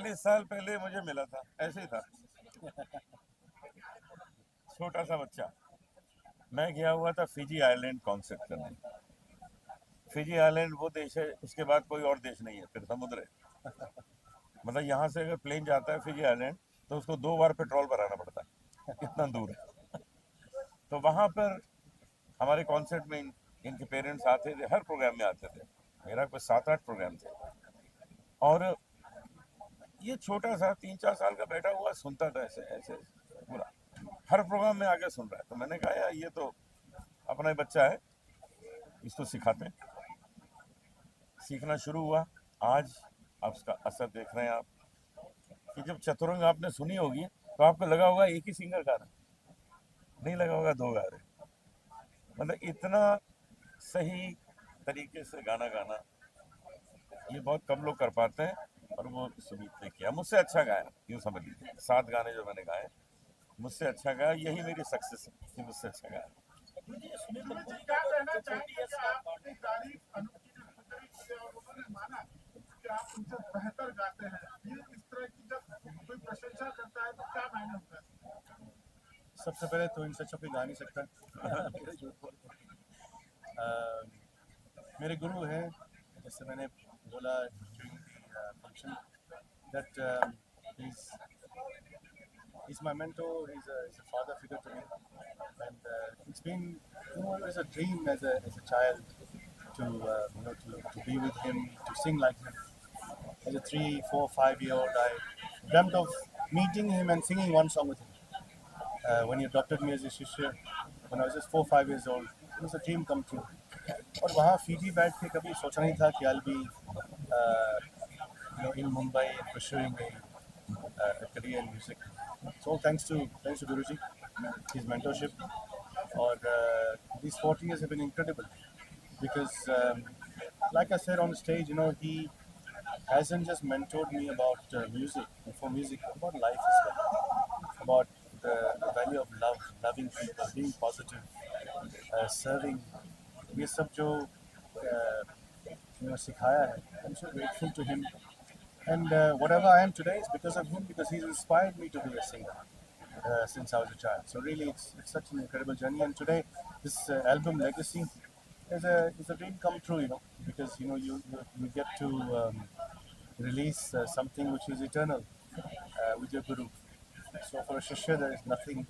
40 साल पहले मुझे मिला था, ऐसे ही था, छोटा सा बच्चा। मैं गया हुआ था फिजी आइलैंड कॉन्सर्ट करने। फिजी आइलैंड वो देश है, उसके बाद कोई और देश नहीं है, फिर समुद्र है। मतलब यहाँ से अगर प्लेन जाता है फिजी आइलैंड तो उसको 2 बार पेट्रोल भराना पड़ता है, इतना दूर है। तो वहाँ पर हमारे कॉन्सर्ट में इनके पेरेंट्स आते थे, हर प्रोग्राम में आते थे। मेरा कुछ 7-8 प्रोग्राम थे। और ये छोटा सा 3-4 साल का बैठा हुआ सुनता था, ऐसे ऐसे पूरा, हर प्रोग्राम में आके सुन रहा है। तो मैंने कहा यार ये तो अपना ही बच्चा है, इसको सिखाते हैं। सीखना शुरू हुआ। आज आप उसका असर देख रहे हैं आप, कि जब चतुरंग आपने सुनी होगी तो आपको लगा होगा एक ही सिंगर गा रहा, नहीं लगा होगा 2 गा रहे। मतलब इतना सही तरीके से गाना गाना ये बहुत कम लोग कर पाते हैं। और वो सुमित ने किया, मुझसे अच्छा गाया, यूँ समझ लीजिए। 7 गाने जो मैंने गाए, मुझसे अच्छा गाया, यही मेरी सक्सेस है कि मुझसे अच्छा गाया। मुझे सुमित बंधु क्या कहना चाहेंगे कि आपने तारीफ अनूप की जो करी की और उन्होंने माना कि आप उनसे बेहतर गाते हैं, ये इस तरह की जब कोई प्रशंसा करता है तो क्या मायने होता है? सबसे पहले तो इनसे अच्छा कोई गा नहीं सकता। मेरे गुरु हैं, जैसे मैंने बोला during the function that he's my mentor, he's a father figure to me, and it's been, it was a dream as a child to to be with him, to sing like him. As a 3, 4, 5 year old, I dreamt of meeting him and singing one song with him. When he adopted me as a shishya, when I was just 4, 5 years old, it was a dream come true. और वहाँ Fiji बैठ के कभी सोचा नहीं था कि I'll be in Mumbai and pursuing a career in music. So thanks to Guruji, his mentorship, or these 40 years have been incredible because, like I said on stage, he hasn't just mentored me about music, for music, about life as well, about the value of love, loving people, being positive, serving. ये सब जो सिखाया है, I'm so grateful to him. And whatever I am today is because of him, because he's inspired me to be a singer since I was a child. So really, it's such an incredible journey. And today, this album Legacy is a dream come true, because you get to release something which is eternal with your guru. So for a shishya, there is nothing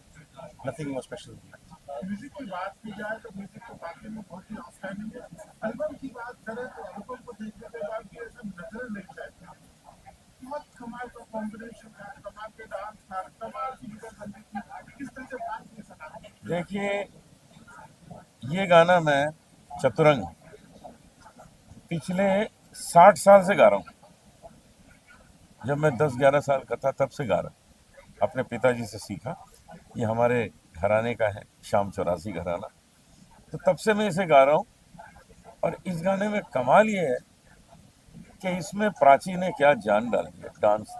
more special than that. Music की बात की जाए तो music तो वाकई में बहुत ही outstanding है। एल्बम की बात करें तो एल्बम को देखने के बाद ये सब नजर नहीं जाती, बहुत कमाल का कॉम्बिनेशन है, कमाल के डांस था, कमाल की बंदी थी, किस तरह से बात की सना। देखिए, ये गाना मैं चतुरंग पिछले 60 साल से गा रहा हूँ। जब मैं 10-11 साल का था तब से गा रहा हूँ, अपने पिताजी से सीखा। ये हमारे घराने का है, शाम 84 घराना। तो तब से मैं इसे गा रहा हूँ। और इस गाने में कमाल ये है कि इसमें प्राची ने क्या जान डाल दिया, डांस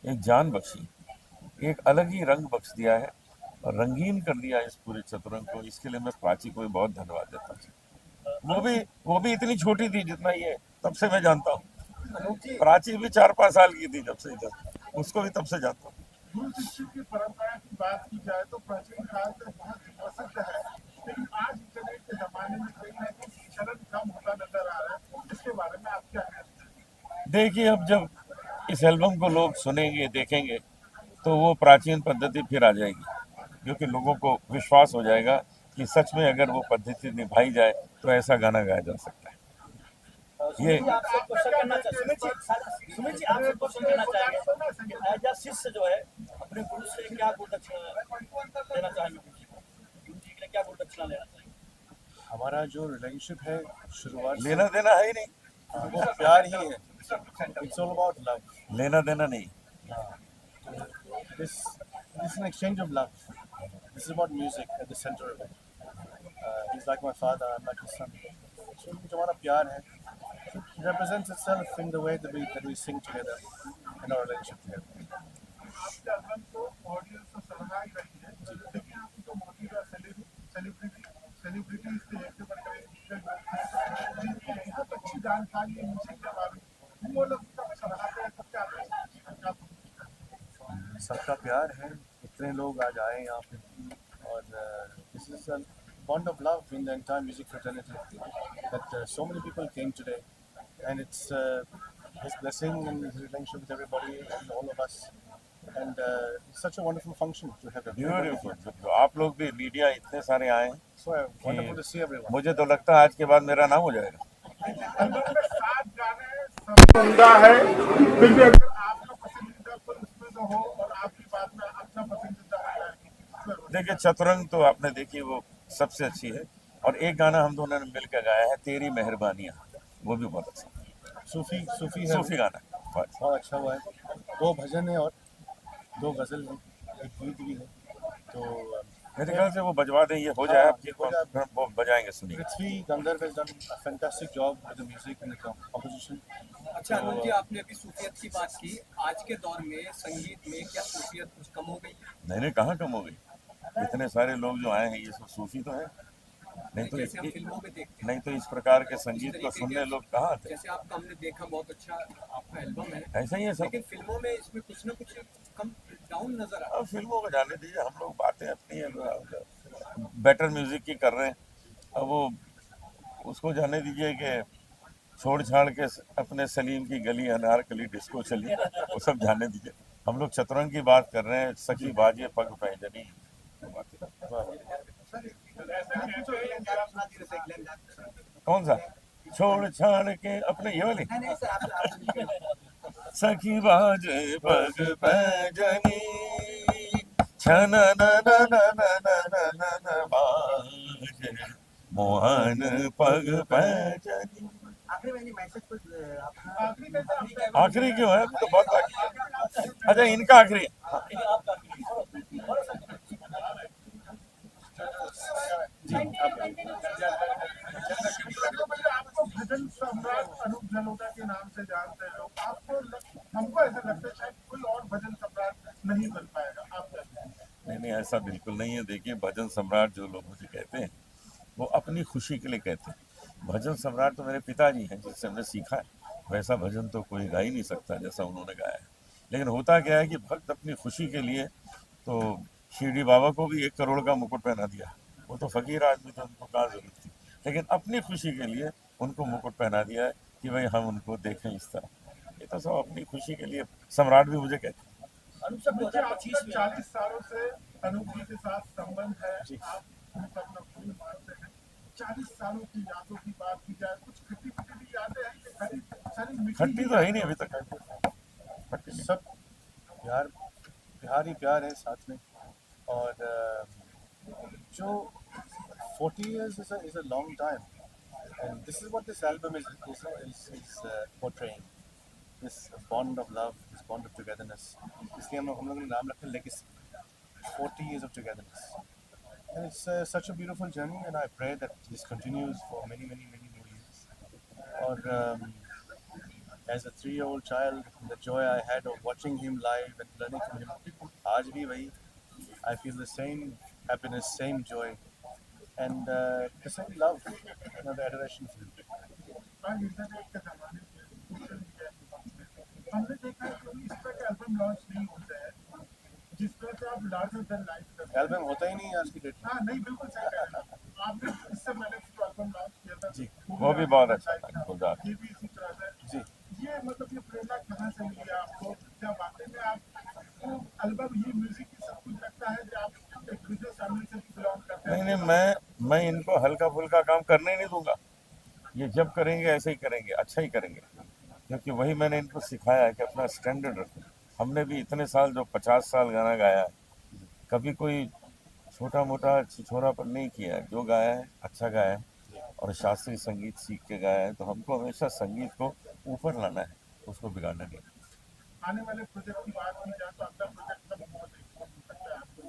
एक जान बख्शी, एक अलग ही रंग बख्श दिया है और रंगीन कर दिया इस पूरे चतुरंग को। इसके लिए मैं प्राची को भी बहुत धन्यवाद देता हूँ। वो भी इतनी छोटी थी जितना ये, तब से मैं जानता हूँ। प्राची भी 4-5 साल की थी जब से इधर, उसको भी तब से जानता हूँ। गुरु शिष्य की परंपरा की बात की जाए तो प्राचीन काल से बहुत प्रसिद्ध है, लेकिन आज इंटरनेट के जमाने में कहीं ना कहीं चलन कम होता नजर आ रहा है, इसके बारे में आप क्या कहते हैं? देखिए, अब जब इस एल्बम को लोग सुनेंगे, देखेंगे, तो वो प्राचीन पद्धति फिर आ जाएगी, क्योंकि लोगों को विश्वास हो जाएगा कि सच में अगर वो पद्धति निभाई जाए तो ऐसा गाना गाया जा सकता है। ये आपसे क्वेश्चन करना चाहिए, सुमित जी आपसे क्वेश्चन करना चाहेंगे कि एज अ शिष्य जो है अपने गुरु से क्या गुरु दक्षिणा देना चाहेंगे, गुरु जी के लिए क्या गुरु दक्षिणा लेना चाहेंगे? हमारा जो रिलेशनशिप है शुरुआत से लेना देना है ही नहीं, वो प्यार ही है। It's all about love. लेना देना नहीं। This is an exchange of love. This is about music at the center of it. He's like my father, I'm like his son. So जो हमारा प्यार है, it represents itself in the way that we sing together in our relationship together. आपके album को audience तो सराहा ही रही है, लेकिन आपकी जो मौजूदा सेलिब्रिटीज के एक से बढ़कर एक जिनकी बहुत अच्छी जानकारी है म्यूजिक के बारे में, वो लोग सब सराहते हैं, सबसे सबका प्यार है, इतने लोग आज आए यहाँ पे और this is a bond of love in the entire music fraternity that so many people came today and it's his blessing and his relationship with everybody and all of us and it's such a wonderful function to have everybody here. Beautiful. आप लोग भी media इतने सारे आए हैं So wonderful to see everyone. मुझे तो लगता है आज के बाद मेरा नाम हो जाएगा। एल्बम में 7 गाने हैं, सब उम्दा है, फिर भी अगर आपका पसंदीदा कोई उसमें से हो और आपकी बात में अपना पसंदीदा गाना है। देखिए चतुरंग तो आपने देखी वो सबसे अच्छी है और एक गाना हम दोनों ने मिलकर गाया है तेरी मेहरबानियाँ, वो भी बहुत अच्छा सूफी है, सूफी गाना है। बस। बहुत अच्छा हुआ है। 2 भजन है और 2 गजल है, एक गीत भी है। तो मेरे ख्याल से वो बजवा दें, ये हो जाए हाँ, आपकी हो जाए। फिर वो बजाएंगे, सुनिए। पृथ्वी गंधर्व has done a fantastic job with the music and the composition. अच्छा अनुज जी, आपने अभी सूफियत की बात की। आज के दौर में संगीत में क्या सूफियत कुछ कम हो गई है? नहीं कहाँ कम हो गई, इतने सारे लोग जो आए हैं ये सब सूफी तो है। जैसे हम फिल्मों में देखते हैं, नहीं तो इस प्रकार के संगीत को सुनने लोग कहाँ आते हैं। जैसे आपका हमने देखा बहुत अच्छा आपका एल्बम है, ऐसा ही है सब। लेकिन फिल्मों में इसमें कुछ ना कुछ कम डाउन नजर आ अब फिल्मों को जाने दीजिए, हम लोग बातें अपनी बेटर म्यूजिक की कर रहे हैं। अब वो उसको जाने दीजिए कि छोड़ छाड़ के अपने सलीम की गली अनारकली डिस्को चली, वो सब जाने दीजिए। हम लोग चतुरंग की बात कर रहे हैं, सखी बाजे पग पैंजनी। कौन सा छोड़ छाड़ के अपने ये वाली सखी बाजे पग पैंजनी छन न न न न न न न बाजे मोहन पग पैंजनी। आखिरी क्यों है, तो बहुत बाकी। अच्छा इनका आखिरी आपको भजन सम्राट अनूप जलोटा के नाम से जानते हैं लोग, हमको ऐसा लगता है शायद कोई और भजन सम्राट नहीं बन पाएगा। आप नहीं ऐसा बिल्कुल नहीं है। देखिए भजन सम्राट जो लोग मुझे कहते हैं वो अपनी खुशी के लिए कहते हैं। भजन सम्राट तो मेरे पिताजी हैं जिससे हमने सीखा है, वैसा भजन तो कोई गा ही नहीं सकता जैसा उन्होंने गाया है। लेकिन होता क्या है कि भक्त अपनी खुशी के लिए, तो शिरडी बाबा को भी 1 करोड़ का मुकुट पहना दिया, वो तो फकीर आदमी थे, उनको कहाँ जरूरत थी, लेकिन अपनी खुशी के लिए उनको मुकुट पहना दिया है कि भाई हम उनको देखें इस तरह। ये तो सब अपनी खुशी के लिए सम्राट भी मुझे कहते हैं। अनुज साहब, आपका 2025 में 40 सालों से अनूप जी के साथ संबंध है, आप उनको अपना खून मानते हैं। 40 सालों की यादों की बात की जाए, कुछ खट्टी खट्टी भी यादें हैं कि सारी खट्टी तो है ही नहीं अभी तक, खट्टी नहीं। सब प्यार ही प्यार है साथ में। और जो 40 years is a long time and this is what this album is portraying, this bond of love, this bond of togetherness. इसलिए हम लोगों ने नाम रखा legacy, 40 years of togetherness, and it's such a beautiful journey and I pray that this continues for many more years. और as a 3-year-old child, the joy I had of watching him live and learning from him, आज भी वही, I feel the same happiness, same joy, and the same love, the adoration for him. आज internet के ज़माने में social media की बात है, हमने देखा है कि इस तरह के एल्बम लॉन्च नहीं होते हैं जिस तरह से आप लार्जर देन लाइफ करते हैं। एल्बम होता ही नहीं है आज की डेट में। हाँ नहीं, बिल्कुल सही कह रहे हैं। आपने इससे पहले जो एल्बम लॉन्च किया था जी, वो भी बहुत अच्छा था, गुलजार। ये भी इसी तरह से। जी, ये मतलब ये प्रेरणा कहाँ से मिली आपको? क्या वाकई में आपको एल्बम ये म्यूजिक की सब कुछ लगता है कि आप एक बिजनेस फैमिली से बिलोंग करते हैं? नहीं मैं इनको हल्का फुल्का काम करने ही नहीं दूंगा। ये जब करेंगे ऐसे ही करेंगे, अच्छा ही करेंगे, क्योंकि वही मैंने इनको सिखाया है कि अपना स्टैंडर्ड रखो। हमने भी इतने साल, जो 50 साल गाना गाया है, कभी कोई छोटा मोटा छिछोरापन नहीं किया है। जो गाया है अच्छा गाया है और शास्त्रीय संगीत सीख के गाया है, तो हमको हमेशा संगीत को ऊपर लाना है, उसको बिगाड़ना नहीं। आने वाले प्रोजेक्ट की बात की जाए तो अगला प्रोजेक्ट कब हो सकता है आपको?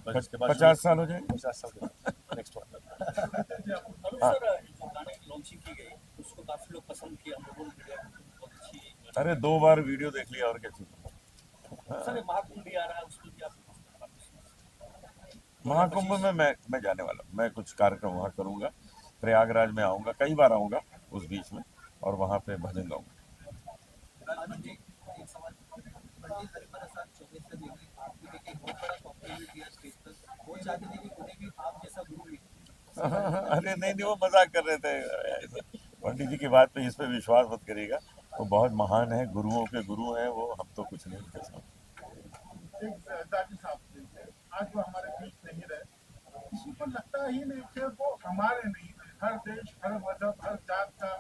बस इसके बाद 50 साल हो जाएंगे। 50 साल के बाद नेक्स्ट वन। अनुज सर, गाने की लॉन्चिंग की गई, उसको काफी लोग पसंद किया, हम लोगों ने बहुत अच्छी। अरे 2 बार वीडियो देख लिया और क्या चाहिए। सर महाकुंभ भी आ रहा है, उसको भी आप महाकुंभ में मैं जाने वाला हूँ। मैं कुछ कार्यक्रम वहाँ करूँगा, प्रयागराज में आऊँगा, कई बार आऊँगा उस बीच में, और वहाँ पे भजन गाऊँगा। अनुज जी, एक सवाल, पंडित हरिप्रसाद जैसे देखिए आपको देखिए बहुत बड़ा कॉम्प्लीमेंट दिया स्टेज पर, वो चाहते थे कि उन्हें भी आप जैसा गुरु मिले। अरे नहीं नहीं, वो मजाक कर रहे थे। पंडित जी की बात पे, इस पे विश्वास मत करिएगा। वो बहुत महान है, गुरुओं के गुरु हैं वो, हम तो कुछ नहीं उनके साथ। एक दादी साहब थे, आज वो हमारे बीच नहीं रहे। किसी को लगता ही नहीं कि वो हमारे नहीं थे। हर देश, हर मजहब, हर जात का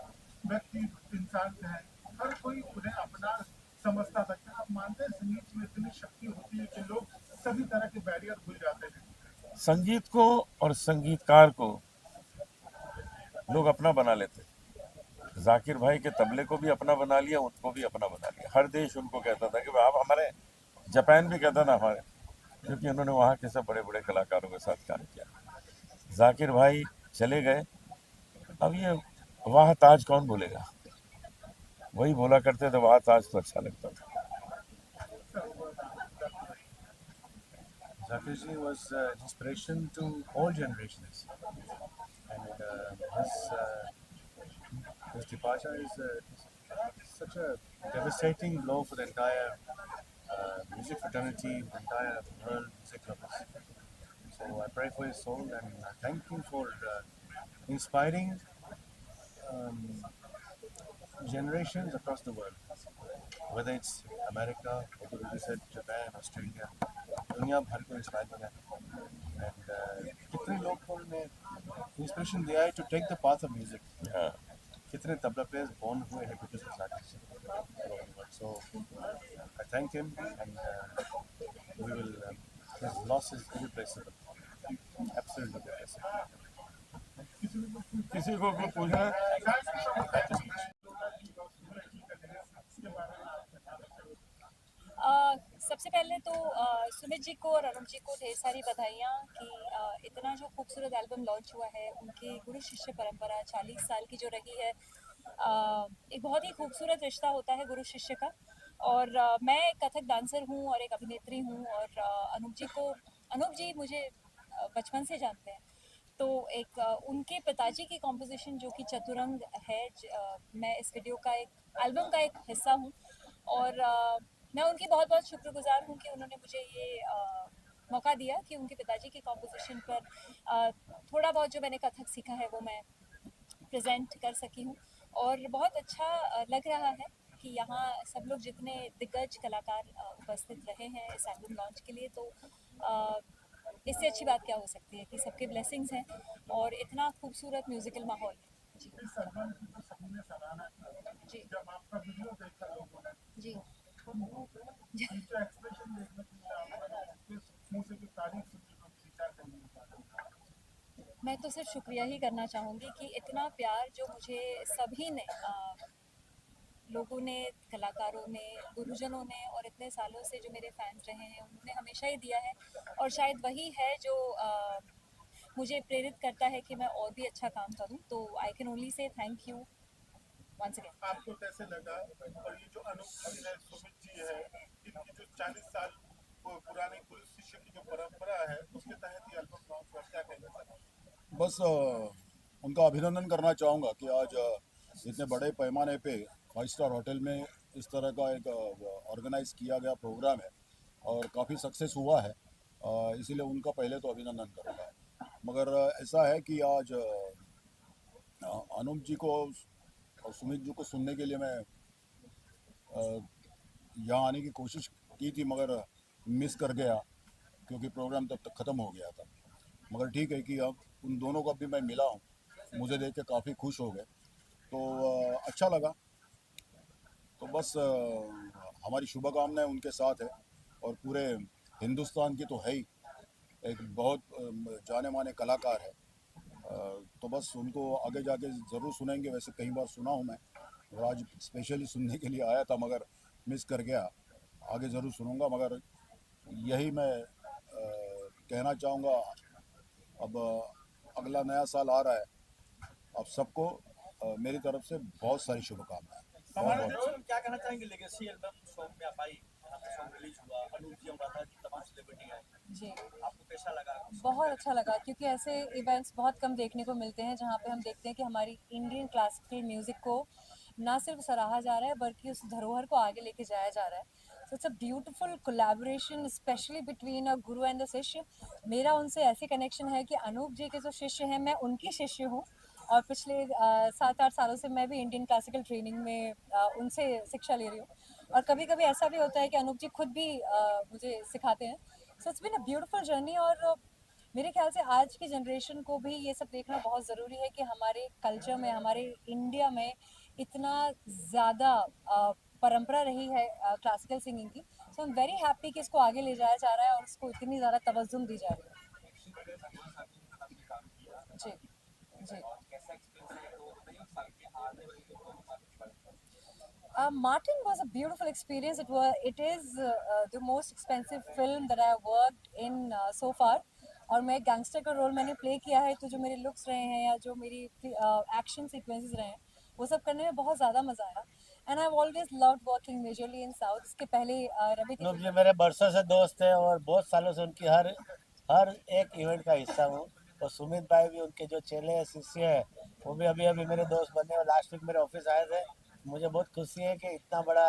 व्यक्ति इंसान जो है, हर कोई उन्हें अपना समझता था। क्या आप मानते हैं संगीत में इतनी शक्ति होती है कि लोग सभी तरह के बैरियर भूल जाते हैं? संगीत को और संगीतकार को लोग अपना बना लेते। जाकिर भाई के तबले को भी अपना बना लिया, उनको भी अपना बना लिया। हर देश उनको कहता था कि आप हमारे, जापान भी कहता था हमारे, क्योंकि उन्होंने वहाँ के सब बड़े बड़े कलाकारों के साथ काम किया। जाकिर भाई चले गए, अब ये वाह ताज कौन बोलेगा, वही बोला करते थे, वाह ताज तो अच्छा लगता था। Zakir ji was inspiration to all generations, and his departure is such a devastating blow for the entire music fraternity, the entire world music lovers. So I pray for his soul and I thank him for inspiring um, generations across the world, whether it's America, or you said Japan, Australia, दुनिया भर को inspire किया and कितने लोग को उन्हें inspiration दिया है to take the path of music. हाँ, कितने तबला प्लेयर्स बॉर्न हुए हैं because of that. So I thank him and we will his loss is irreplaceable, absolutely irreplaceable. किसी को कुछ पूछना है? सबसे पहले तो सुमित जी को और अनुप जी को ढेर सारी बधाइयाँ कि इतना जो खूबसूरत एल्बम लॉन्च हुआ है। उनकी गुरु शिष्य परंपरा 40 साल की जो रही है, एक बहुत ही खूबसूरत रिश्ता होता है गुरु शिष्य का। और मैं एक कथक डांसर हूँ और एक अभिनेत्री हूँ, और अनुप जी मुझे बचपन से जानते हैं। तो एक उनके पिताजी की कॉम्पोजिशन जो कि चतुरंग है, मैं इस वीडियो का एक एल्बम का एक हिस्सा हूँ। और मैं उनकी बहुत बहुत शुक्रगुजार हूँ कि उन्होंने मुझे ये मौका दिया कि उनके पिताजी की कॉम्पोजिशन पर थोड़ा बहुत जो मैंने कथक सीखा है वो मैं प्रेजेंट कर सकी हूँ। और बहुत अच्छा लग रहा है कि यहाँ सब लोग जितने दिग्गज कलाकार उपस्थित रहे हैं इस एल्बम लॉन्च के लिए, तो इससे अच्छी बात क्या हो सकती है कि सबके ब्लेसिंग्स हैं और इतना खूबसूरत म्यूजिकल माहौल है। जी इस एल्बम की तो सभी ने सराहना की। जी जब आपका वीडियो देखा लोगों ने, जी तो मुंह पे उनका एक्सप्रेशन देखने को मिला, उनके मुंह से जो तारीफ सुनने को मिली, क्या कहेंगे? मैं तो सिर्फ शुक्रिया ही करना चाहूँगी कि इतना प्यार जो मुझे सभी ने, लोगों ने, कलाकारों ने, गुरुजनों ने, और इतने सालों से जो मेरे फैंस रहे हैं उन्होंने हमेशा ही दिया है। और शायद वही है जो मुझे प्रेरित करता है कि मैं और भी अच्छा काम करूं। तो I can only say thank you once again. आपको कैसे लगा? और ये जो अनुप जी है, सुमित जी है, इनकी जो 40 साल पुरानी गुरु शिष्य की जो परंपरा है, उसके तहत ये एल्बम लॉन्च हुआ, क्या कहना चाहेंगे? बस उनका अभिनंदन करना चाहूँगा कि आज इतने बड़े पैमाने पे 5 स्टार होटल में इस तरह का एक ऑर्गेनाइज किया गया प्रोग्राम है और काफ़ी सक्सेस हुआ है। इसीलिए उनका पहले तो अभिनंदन करूँगा। मगर ऐसा है कि आज अनुप जी को और सुमित जी को सुनने के लिए मैं यहाँ आने की कोशिश की थी, मगर मिस कर गया क्योंकि प्रोग्राम तब तक ख़त्म हो गया था। मगर ठीक है कि अब उन दोनों को भी मैं मिला हूँ, मुझे देख के काफ़ी खुश हो गए, तो अच्छा लगा। तो बस हमारी शुभकामनाएं उनके साथ है और पूरे हिंदुस्तान की तो है ही, एक बहुत जाने माने कलाकार है। तो बस उनको आगे जाके ज़रूर सुनेंगे। वैसे कई बार सुना हूँ मैं, और आज स्पेशली सुनने के लिए आया था मगर मिस कर गया। आगे ज़रूर सुनूंगा। मगर यही मैं कहना चाहूँगा, अब अगला नया साल आ रहा है, आप सबको मेरी तरफ से बहुत सारी शुभकामनाएं। हमारे क्या कहना चाहेंगे लेगेसी एल्बम सॉन्ग में आप आई, यहाँ पे सॉन्ग रिलीज हुआ, अनुप जी, अनुराधा जी, तमाम सेलिब्रिटी आए, जी आपको कैसा लगा? बहुत अच्छा लगा, क्योंकि ऐसे इवेंट्स बहुत कम देखने को मिलते हैं जहाँ पे हम देखते हैं कि हमारी इंडियन क्लासिकल म्यूज़िक को ना सिर्फ सराहा जा रहा है बल्कि उस धरोहर को आगे लेके जाया जा रहा है। So it's a beautiful collaboration, especially between a guru and the शिष्य. मेरा उनसे ऐसे कनेक्शन है कि अनूप जी के जो शिष्य हैं मैं उनकी शिष्य हूँ, और पिछले 7-8 सालों से मैं भी इंडियन क्लासिकल ट्रेनिंग में उनसे शिक्षा ले रही हूँ, और कभी कभी ऐसा भी होता है कि अनूप जी खुद भी मुझे सिखाते हैं. So it's been a beautiful journey, और मेरे ख्याल से आज की जनरेशन को भी ये सब देखना बहुत ज़रूरी है कि हमारे कल्चर में, हमारे इंडिया में इतना ज़्यादा परंपरा रही है क्लासिकल सिंगिंग की. सो आई एम वेरी हैप्पी कि इसको आगे ले जाया जा रहा है और इसको इतनी ज़्यादा तवज्जुम दी जा रही है. जी जी. Martin was a beautiful experience. It is the most expensive film that I have worked in so far. और मैं गैंगस्टर का रोल मैंने प्ले किया है, तो जो मेरे लुक्स रहे हैं या जो मेरी एक्शन सीक्वेंसेस रहे हैं, वो सब करने में बहुत ज़्यादा मज़ा आया. And I have always loved working majorly in south. इसके पहले रवि अनूप जी मेरे बरसों से दोस्त है और बहुत सालों से उनकी हर एक इवेंट का हिस्सा हूँ. और सुमित भाई भी उनके जो चेले हैं, शिष्य हैं, वो भी अभी अभी मेरे दोस्त बने और लास्ट वीक मेरे ऑफिस आए थे. मुझे बहुत खुशी है कि इतना बड़ा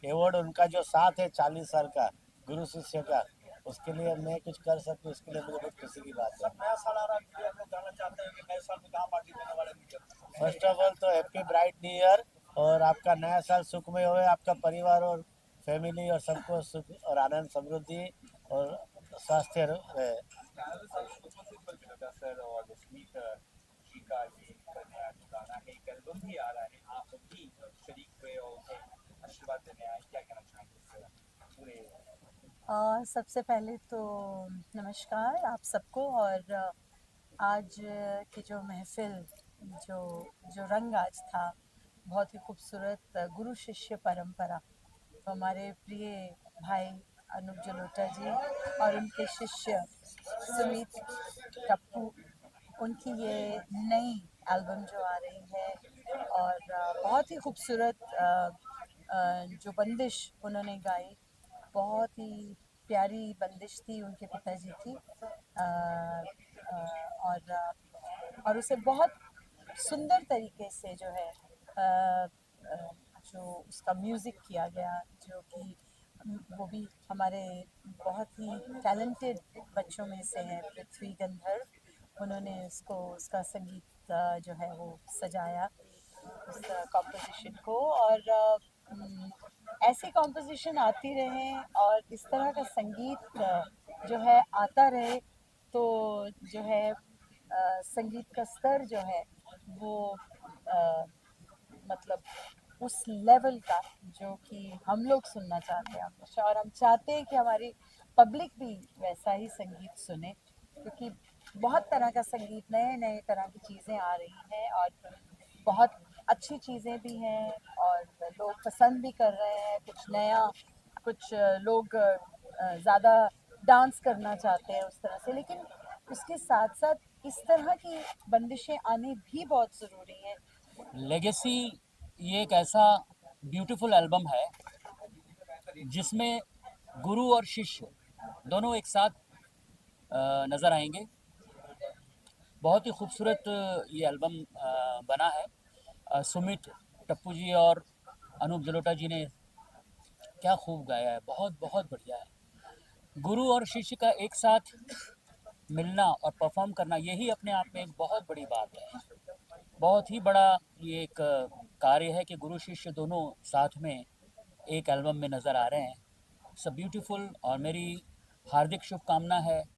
एवॉर्ड उनका जो साथ है 40 साल का गुरु शिष्य का, उसके लिए मैं कुछ कर सकूँ, इसके लिए मुझे बहुत खुशी की बात है. नया साल आ रहा है, हम लोग जानना चाहते हैं कि नए साल में कहाँ पार्टी देने वाले हैं. फर्स्ट ऑफ ऑल तो हैप्पी ब्राइट न्यू ईयर, और आपका नया साल सुखमय होए, आपका परिवार और फैमिली और सबको सुख और आनंद समृद्धि और स्वास्थ्य रहे. सर और स्मित जी का ये नया जो गाना है, एक एल्बम भी आ रहा है, आप भी शरीक हुए और उन्हें आशीर्वाद देने आए, क्या कहना चाहेंगे सर पूरे? सबसे पहले तो नमस्कार आप सबको. और आज की जो महफिल, जो रंग आज था, बहुत ही खूबसूरत गुरु शिष्य परंपरा. तो हमारे प्रिय भाई अनूप जलोटा जी और उनके शिष्य सुमित टप्पू, उनकी ये नई एल्बम जो आ रही है, और बहुत ही खूबसूरत जो बंदिश उन्होंने गाई, बहुत ही प्यारी बंदिश थी उनके पिताजी की. और उसे बहुत सुंदर तरीके से जो है जो उसका म्यूज़िक किया गया, जो कि वो भी हमारे बहुत ही टैलेंटेड बच्चों में से हैं, पृथ्वी गंधर्व. उन्होंने उसका संगीत जो है वो सजाया उस कॉम्पोजिशन को. और ऐसी कॉम्पोजिशन आती रहें और इस तरह का संगीत जो है आता रहे, तो जो है संगीत का स्तर जो है वो मतलब उस लेवल का जो कि हम लोग सुनना चाहते हैं हमेशा, और हम चाहते हैं कि हमारी पब्लिक भी वैसा ही संगीत सुने, क्योंकि बहुत तरह का संगीत, नए नए तरह की चीज़ें आ रही हैं और बहुत अच्छी चीज़ें भी हैं और लोग पसंद भी कर रहे हैं. कुछ नया, कुछ लोग ज़्यादा डांस करना चाहते हैं उस तरह से, लेकिन उसके साथ साथ इस तरह की बंदिशें आनी भी बहुत ज़रूरी हैं. लेगेसी ये एक ऐसा ब्यूटीफुल एल्बम है जिसमें गुरु और शिष्य दोनों एक साथ नज़र आएंगे. बहुत ही खूबसूरत ये एल्बम बना है. सुमित टप्पू जी और अनूप जलोटा जी ने क्या खूब गाया है, बहुत बहुत बढ़िया है. गुरु और शिष्य का एक साथ मिलना और परफॉर्म करना, यही अपने आप में एक बहुत बड़ी बात है. बहुत ही बड़ा ये एक कार्य है कि गुरु शिष्य दोनों साथ में एक एल्बम में नज़र आ रहे हैं. इट्स अ ब्यूटीफुल, और मेरी हार्दिक शुभकामना है